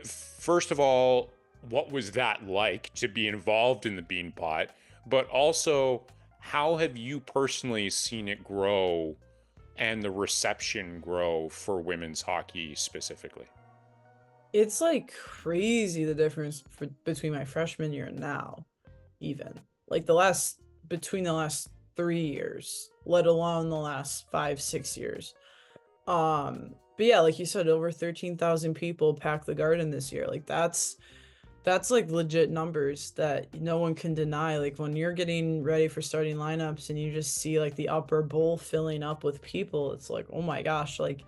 first of all, what was that like to be involved in the Bean Pot? But also, how have you personally seen it grow and the reception grow for women's hockey specifically? It's like crazy the difference between my freshman year and now, even. Like between the last 3 years, let alone the last 5, 6 years. But yeah, like you said, over 13,000 people packed the Garden this year. Like that's like legit numbers that no one can deny. Like when you're getting ready for starting lineups and you just see like the upper bowl filling up with people, it's like, oh my gosh, like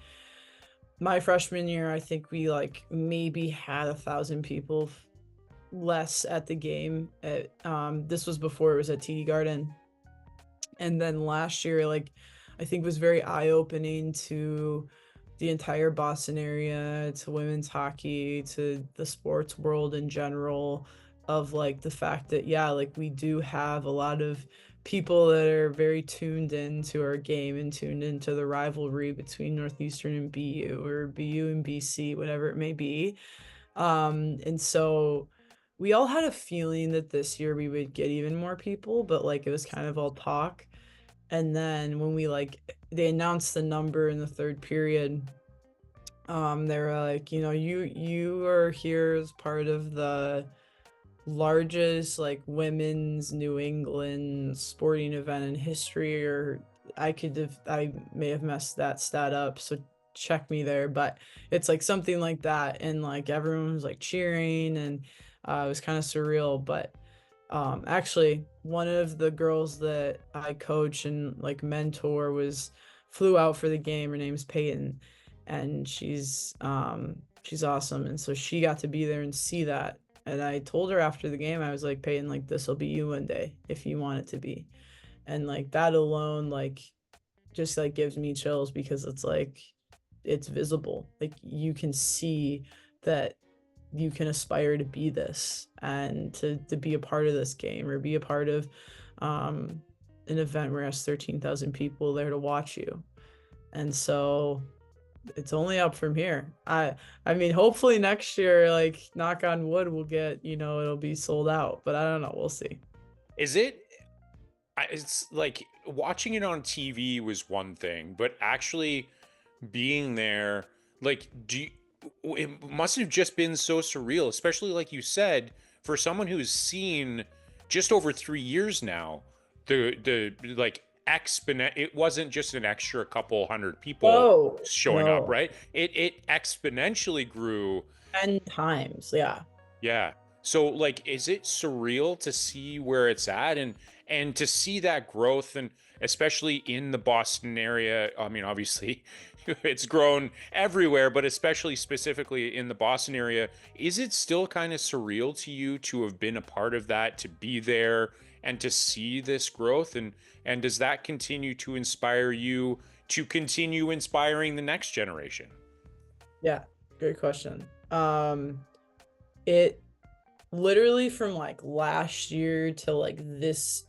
my freshman year, I think we like maybe had 1,000 people less at the game. This was before it was at TD Garden. And then last year, like I think was very eye-opening to the entire Boston area, to women's hockey, to the sports world in general, of like the fact that yeah, like we do have a lot of people that are very tuned into our game and tuned into the rivalry between Northeastern and BU, or BU and BC, whatever it may be. And so we all had a feeling that this year we would get even more people, but like it was kind of all talk. And then when they announced the number in the third period, they were like, you are here as part of the largest like women's New England sporting event in history, or I may have messed that stat up, so check me there, but it's like something like that, and like everyone was like cheering, and it was kind of surreal. But actually one of the girls that I coach and like mentor was flew out for the game. Her name's Peyton, and she's awesome, and so she got to be there and see that. And I told her after the game, I was like, Peyton, like this will be you one day if you want it to be. And like that alone, like just like gives me chills, because it's like it's visible. Like you can see that you can aspire to be this, and to be a part of this game, or be a part of an event where there's 13,000 people there to watch you. And so it's only up from here. I mean, hopefully next year, like knock on wood, we'll get, it'll be sold out, but I don't know, we'll see. Is it it's like watching it on TV was one thing, but actually being there, like, it must have just been so surreal, especially like you said, for someone who's seen just over 3 years now, the like exponent. It wasn't just an extra couple hundred people Oh, showing up, no. right? It exponentially grew. 10 times, yeah. Yeah. So like, is it surreal to see where it's at, and to see that growth, and especially in the Boston area? I mean, obviously it's grown everywhere, but especially specifically in the Boston area, is it still kind of surreal to you to have been a part of that, to be there and to see this growth? And does that continue to inspire you to continue inspiring the next generation? Yeah, great question. It literally from like last year to like this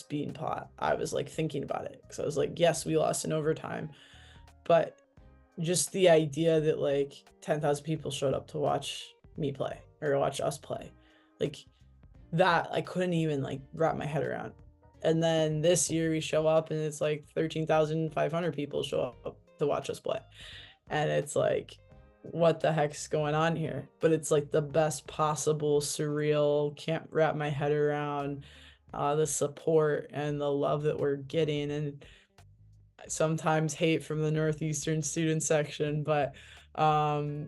bean pot, I was like thinking about it, because I was like, yes, we lost in overtime, but just the idea that like 10,000 people showed up to watch me play, or watch us play, like that I couldn't even like wrap my head around. And then this year we show up and it's like 13,500 people show up to watch us play. And it's like, what the heck's going on here? But it's like the best possible surreal, can't wrap my head around the support and the love that we're getting. And sometimes hate from the Northeastern student section, but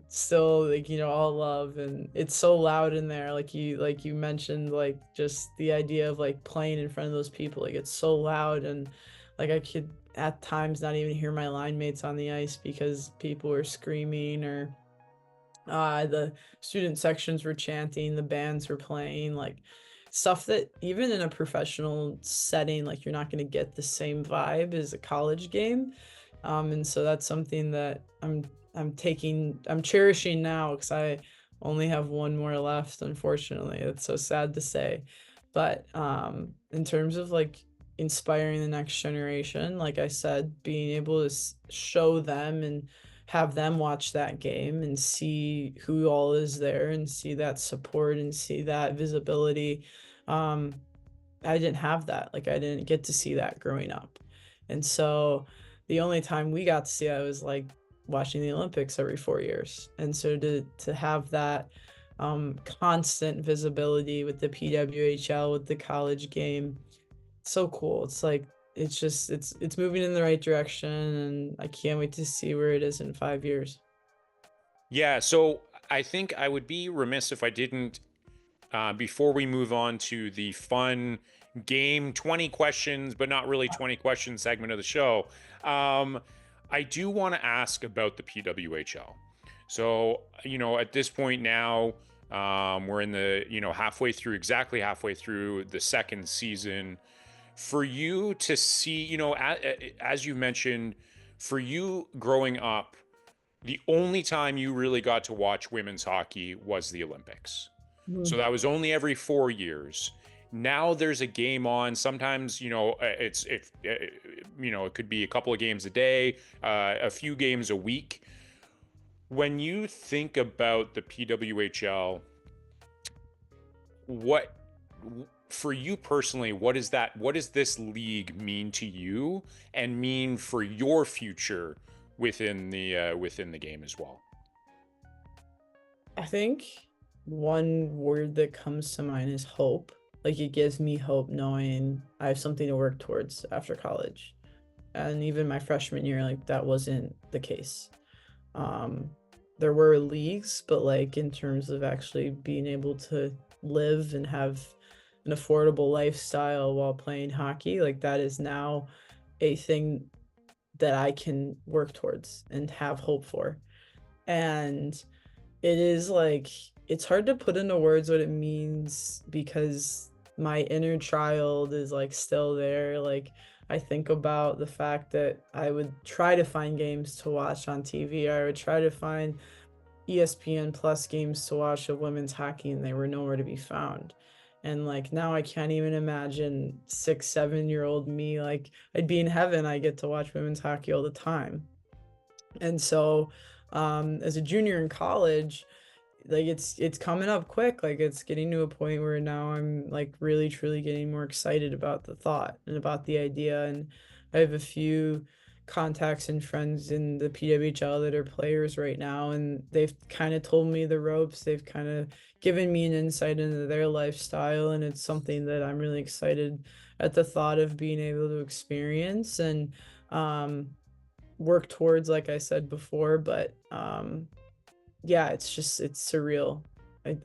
still, like, all love. And it's so loud in there, like you mentioned, like just the idea of like playing in front of those people, like it's so loud. And like I could at times not even hear my line mates on the ice because people were screaming, or the student sections were chanting, the bands were playing, like stuff that even in a professional setting, like you're not going to get the same vibe as a college game. And so that's something that I'm cherishing now, because I only have one more left, unfortunately. It's so sad to say. But in terms of like inspiring the next generation, like I said, being able to show them and have them watch that game and see who all is there and see that support and see that visibility. Um, I didn't have that. Like I didn't get to see that growing up. And so the only time we got to see it was like watching the Olympics every 4 years. And so to have that constant visibility with the PWHL, with the college game, so cool. It's like it's moving in the right direction, and I can't wait to see where it is in 5 years. Yeah, so I think I would be remiss if I didn't, before we move on to the fun game 20 questions, but not really 20 questions segment of the show. Um, I do want to ask about the PWHL. So, at this point now, we're in the, exactly halfway through the second season. For you to see, as you mentioned, for you growing up, the only time you really got to watch women's hockey was the Olympics. So Mhm. that was only every 4 years. Now there's a game on. Sometimes, it could be a couple of games a day, a few games a week. When you think about the PWHL, what for you personally, what is that? What does this league mean to you and mean for your future within the game as well? I think one word that comes to mind is hope. Like it gives me hope knowing I have something to work towards after college. And even my freshman year, like that wasn't the case. Um, there were leagues, but like in terms of actually being able to live and have an affordable lifestyle while playing hockey, like that is now a thing that I can work towards and have hope for. And it is like it's hard to put into words what it means because my inner child is like still there. Like I think about the fact that I would try to find games to watch on TV. I would try to find ESPN Plus games to watch of women's hockey, and they were nowhere to be found. And like now I can't even imagine 6, 7 year old me. Like I'd be in heaven. I get to watch women's hockey all the time. And so as a junior in college, like it's coming up quick. Like it's getting to a point where now I'm like really truly getting more excited about the thought and about the idea. And I have a few contacts and friends in the PWHL that are players right now, and they've kind of told me the ropes. They've kind of given me an insight into their lifestyle, and it's something that I'm really excited at the thought of being able to experience and um work towards, like I said before. But yeah, it's surreal.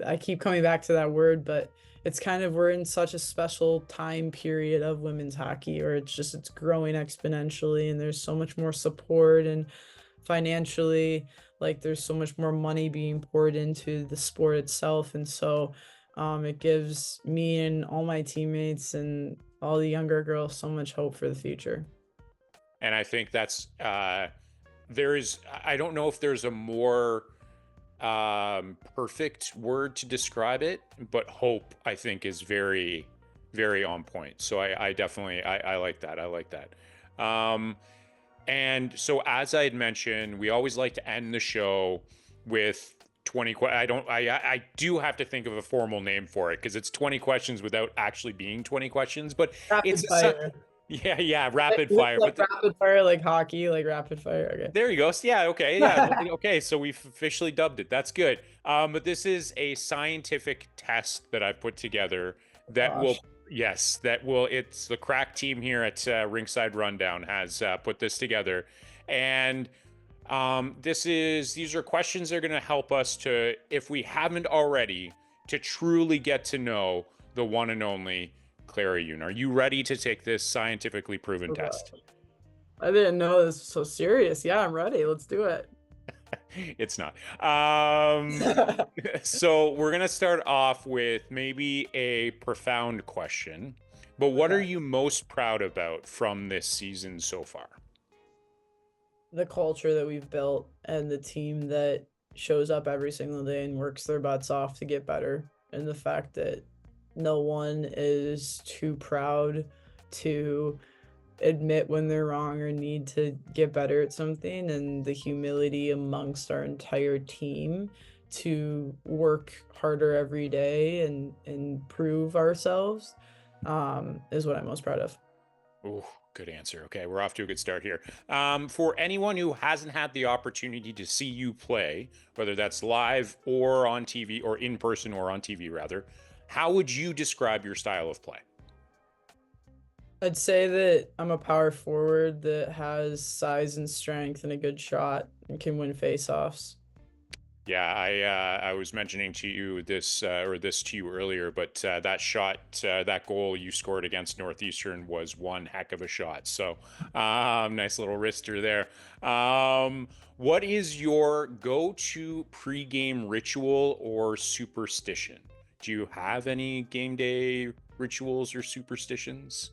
I keep coming back to that word, but it's kind of we're in such a special time period of women's hockey, or it's growing exponentially, and there's so much more support and financially, like there's so much more money being poured into the sport itself. And so it gives me and all my teammates and all the younger girls so much hope for the future. And I think that's I don't know if there's a more perfect word to describe it, but hope I think is very, very on point. So I definitely I like that. I like that. And so as I had mentioned, we always like to end the show with 20 I do have to think of a formal name for it because it's 20 questions without actually being 20 questions, but Rapid it's fire. yeah, rapid Like, fire. like But rapid fire, like hockey, like rapid fire. Okay. there you go. Yeah, okay. Yeah. Okay, so we've officially dubbed it. That's good. But this is a scientific test that I put together that will, Gosh. yes, it's the crack team here at Rinkside Rundown has put this together. And these are questions that are going to help us to, if we haven't already, to truly get to know the one and only Clara Yuhn. Are you ready to take this scientifically proven Oh, God. test? I didn't know this was so serious. Yeah, I'm ready. Let's do it. It's not. So we're gonna start off with maybe a profound question. But what are Okay. you most proud about from this season so far? The culture that we've built and the team that shows up every single day and works their butts off to get better. And the fact that no one is too proud to admit when they're wrong or need to get better at something, and the humility amongst our entire team to work harder every day and improve ourselves is what I'm most proud of. Ooh, good answer. Okay, we're off to a good start here. For anyone who hasn't had the opportunity to see you play, whether that's live or on TV or in person or on TV rather, how would you describe your style of play? I'd say that I'm a power forward that has size and strength and a good shot and can win faceoffs. Yeah, I was mentioning to you this to you earlier, but that shot, that goal you scored against Northeastern was one heck of a shot. So, nice little wrister there. What is your go-to pregame ritual or superstition? Do you have any game day rituals or superstitions?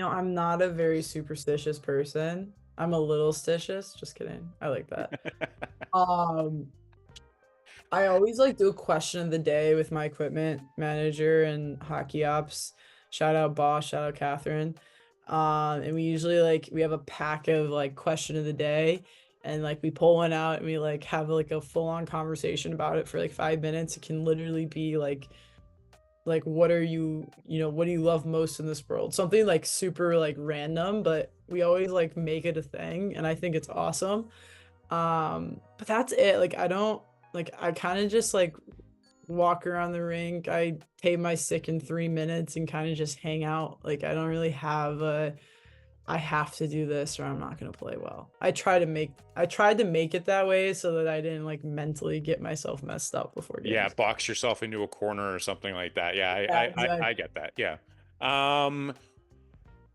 I'm not a very superstitious person. I'm a little stitious. Just kidding. I like that. Um, I always like do a question of the day with my equipment manager and hockey ops. Shout out Boss, shout out Catherine. And we usually we have a pack of like question of the day, and like we pull one out and we like have like a full on conversation about it for like 5 minutes. It can literally be like what are what do you love most in this world? Something like super like random, but we always like make it a thing, and I think it's awesome. But that's it. Like I don't I kind of just like walk around the rink. I tape my stick in 3 minutes and kind of just hang out. Like I don't really have a I have to do this or I'm not gonna play well. I tried to make it that way so that I didn't like mentally get myself messed up before Yeah, games. box yourself into a corner or something like that. Yeah, Yeah, exactly. I get that. Yeah. Um,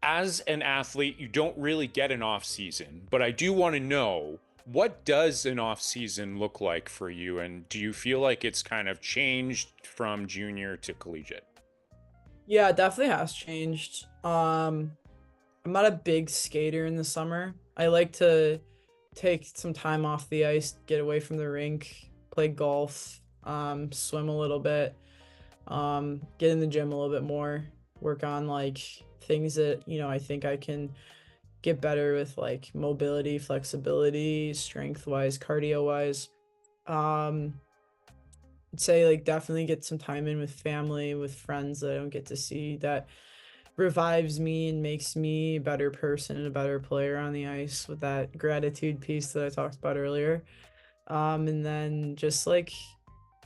as an athlete, you don't really get an off season, but I do want to know, what does an off season look like for you, and do you feel like it's kind of changed from junior to collegiate? Yeah, it definitely has changed. I'm not a big skater in the summer. I like to take some time off the ice, get away from the rink, play golf, swim a little bit, get in the gym a little bit more, work on like things that, I think I can get better with like mobility, flexibility, strength wise, cardio wise. I'd say like definitely get some time in with family, with friends that I don't get to see. That revives me and makes me a better person and a better player on the ice with that gratitude piece that I talked about earlier. And then just like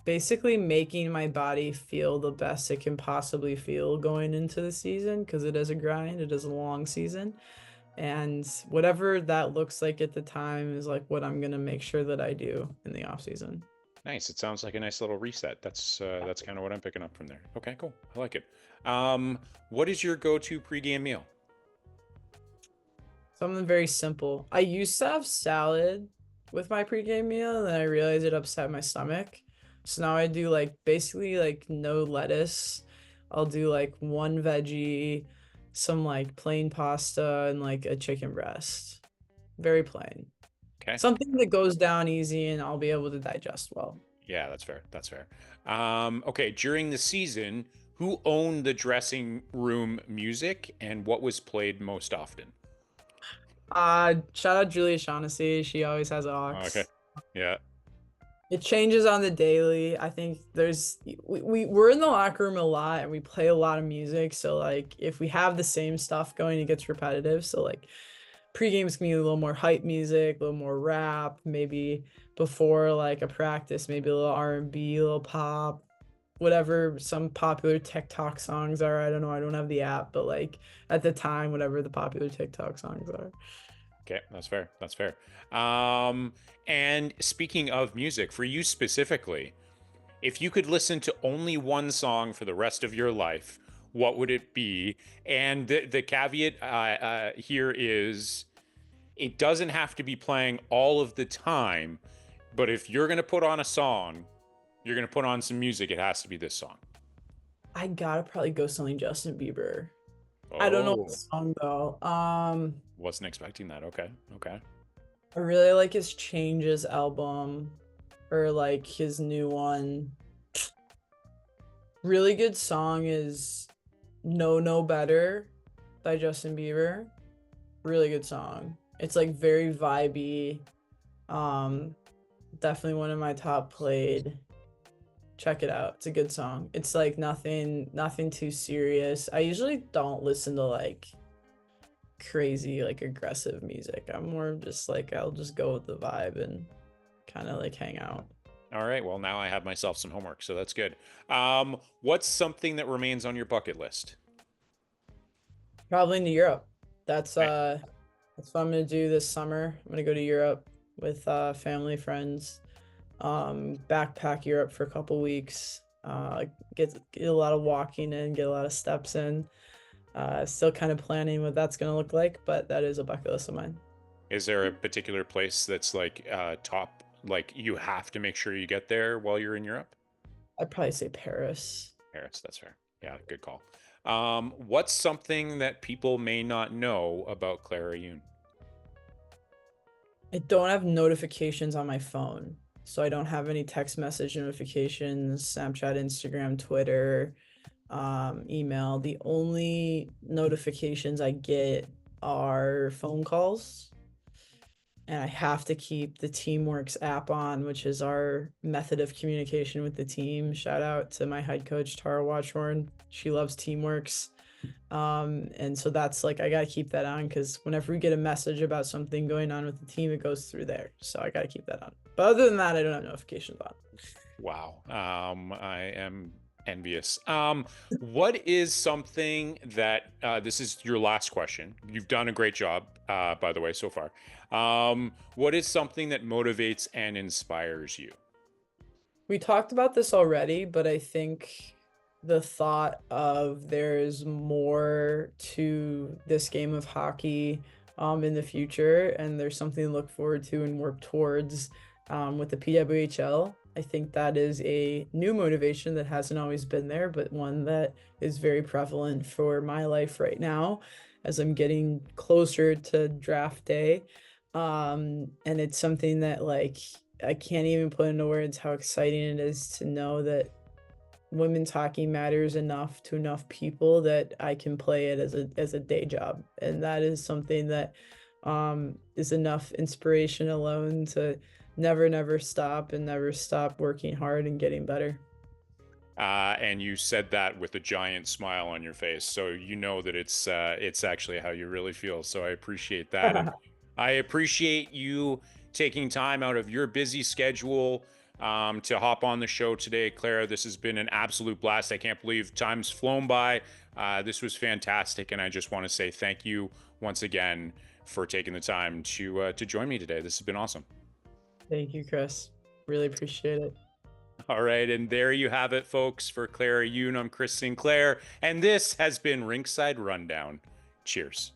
basically making my body feel the best it can possibly feel going into the season because it is a grind, it is a long season. And whatever that looks like at the time is like what I'm gonna make sure that I do in the off season. Nice. It sounds like a nice little reset. That's kind of what I'm picking up from there. Okay, cool. I like it. What is your go-to pregame meal? Something very simple. I used to have salad with my pregame meal, and then I realized it upset my stomach. So now I do like basically like no lettuce. I'll do like one veggie, some like plain pasta, and like a chicken breast. Very plain. Okay. Something that goes down easy and I'll be able to digest well. Yeah, that's fair. That's fair. Okay, during the season, who owned the dressing room music and what was played most often? Shout out Julia Shaughnessy. She always has Oh, okay. aux. Yeah. It changes on the daily. I think we're in the locker room a lot and we play a lot of music. So like if we have the same stuff going, it gets repetitive. So like pre-games can be a little more hype music, a little more rap, maybe before like a practice, maybe a little R&B, a little pop, whatever some popular TikTok songs are. I don't know, I don't have the app, but like at the time, whatever the popular TikTok songs are. Okay, that's fair. That's fair. And speaking of music, for you specifically, if you could listen to only one song for the rest of your life, what would it be? And the caveat here is it doesn't have to be playing all of the time, but if you're going to put on a song, you're going to put on some music, it has to be this song. I gotta probably go something Justin Bieber. I don't know what Oh, song though. wasn't expecting that. Okay. Okay. I really like his Changes album or like his new one. Really good song is No No Better by Justin Bieber. Really good song. It's like very vibey. Um, Definitely one of my top played. Check it out. It's a good song. It's like nothing too serious. I usually don't listen to like crazy like aggressive music. I'm more just like I'll just go with the vibe and kind of like hang out. All right. Well, now I have myself some homework, so that's good. What's something that remains on your bucket list? Probably into Europe. That's Okay. uh that's what I'm gonna do this summer. I'm gonna go to Europe with family, friends. Backpack Europe for a couple weeks. Get a lot of walking in, get a lot of steps in. Still kind of planning what that's gonna look like, but that is a bucket list of mine. Is there a particular place that's like top, like you have to make sure you get there while you're in Europe? I'd probably say Paris. Paris, that's fair. Yeah, good call. What's something that people may not know about Clara Yuhn? I don't have notifications on my phone, so I don't have any text message notifications, Snapchat, Instagram, Twitter, email. The only notifications I get are phone calls, and I have to keep the Teamworks app on, which is our method of communication with the team. Shout out to my head coach, Tara Watchorn. She loves Teamworks. And so that's like I gotta keep that on because whenever we get a message about something going on with the team, it goes through there. So I gotta keep that on. But other than that, I don't have notifications on. Wow. I am envious. What is something that this is your last question? You've done a great job, by the way, so far. What is something that motivates and inspires you? We talked about this already, but I think the thought of there's more to this game of hockey in the future, and there's something to look forward to and work towards with the PWHL. I think that is a new motivation that hasn't always been there, but one that is very prevalent for my life right now as I'm getting closer to draft day. And it's something that like I can't even put into words how exciting it is to know that women's hockey matters enough to enough people that I can play it as a day job. And that is something that is enough inspiration alone to never stop and never stop working hard and getting better. And you said that with a giant smile on your face, so you know that it's actually how you really feel. So I appreciate that, and I appreciate you taking time out of your busy schedule to hop on the show today, Clara. This has been an absolute blast. I can't believe time's flown by. This was fantastic, and I just want to say thank you once again for taking the time to join me today. This has been awesome. Thank you, Chris. Really appreciate it. All right, and there you have it, folks. For Clara Yuhn, I'm Chris Sinclair, and this has been Rinkside Rundown. Cheers.